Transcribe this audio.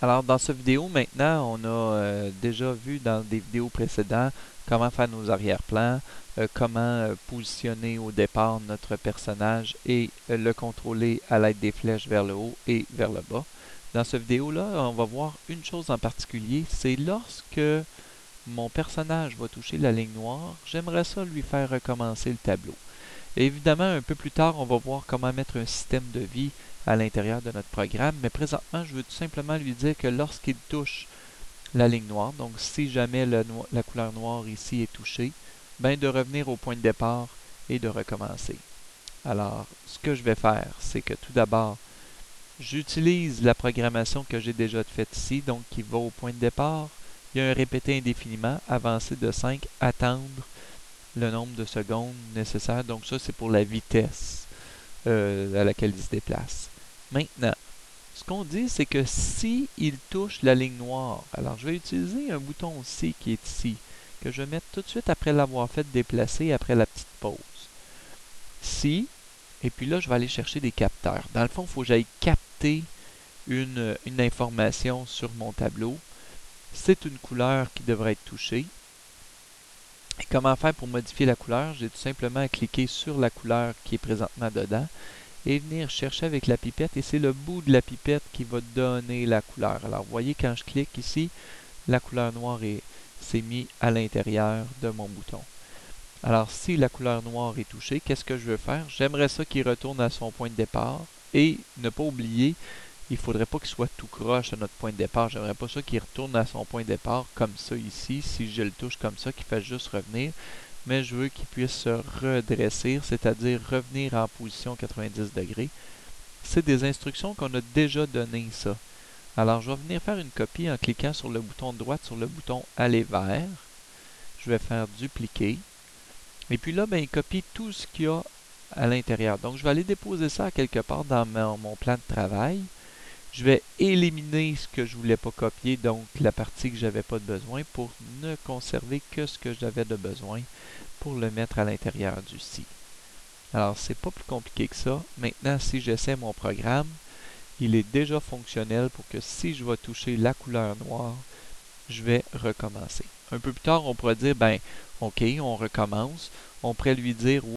Alors, dans cette vidéo, maintenant, on a déjà vu dans des vidéos précédentes comment faire nos arrière-plans, comment positionner au départ notre personnage et le contrôler à l'aide des flèches vers le haut et vers le bas. Dans cette vidéo-là, on va voir une chose en particulier, c'est lorsque mon personnage va toucher la ligne noire, j'aimerais ça lui faire recommencer le tableau. Et évidemment, un peu plus tard, on va voir comment mettre un système de vie à l'intérieur de notre programme, mais présentement, je veux tout simplement lui dire que lorsqu'il touche la ligne noire, donc si jamais la couleur noire ici est touchée, ben de revenir au point de départ et de recommencer. Alors, ce que je vais faire, c'est que tout d'abord, j'utilise la programmation que j'ai déjà faite ici, donc qui va au point de départ. Il y a un répété indéfiniment, avancer de 5, attendre le nombre de secondes nécessaires. Donc ça, c'est pour la vitesse à laquelle il se déplace. Maintenant, ce qu'on dit, c'est que si il touche la ligne noire, alors je vais utiliser un bouton C qui est ici, que je vais mettre tout de suite après l'avoir fait déplacer après la petite pause. Si, et puis là, je vais aller chercher des capteurs. Dans le fond, il faut que j'aille capter une information sur mon tableau. C'est une couleur qui devrait être touchée. Et comment faire pour modifier la couleur? J'ai tout simplement à cliquer sur la couleur qui est présentement dedans et venir chercher avec la pipette, et c'est le bout de la pipette qui va donner la couleur. Alors, vous voyez, quand je clique ici, la couleur noire s'est mise à l'intérieur de mon bouton. Alors, si la couleur noire est touchée, qu'est-ce que je veux faire? J'aimerais ça qu'il retourne à son point de départ, et ne pas oublier, il ne faudrait pas qu'il soit tout croche à notre point de départ. J'aimerais pas ça qu'il retourne à son point de départ comme ça ici, si je le touche comme ça, qu'il fasse juste revenir. Mais je veux qu'il puisse se redresser, c'est-à-dire revenir en position 90 degrés. C'est des instructions qu'on a déjà données, ça. Alors, je vais venir faire une copie en cliquant sur le bouton de droite, sur le bouton aller vers. Je vais faire dupliquer. Et puis là, ben, il copie tout ce qu'il y a à l'intérieur. Donc, je vais aller déposer ça quelque part dans mon plan de travail. Je vais éliminer ce que je ne voulais pas copier, donc la partie que j'avais pas de besoin, pour ne conserver que ce que j'avais de besoin pour le mettre à l'intérieur du C. Alors, c'est pas plus compliqué que ça. Maintenant, si j'essaie mon programme, il est déjà fonctionnel pour que si je vais toucher la couleur noire, je vais recommencer. Un peu plus tard, on pourrait dire, ben, OK, on recommence. On pourrait lui dire,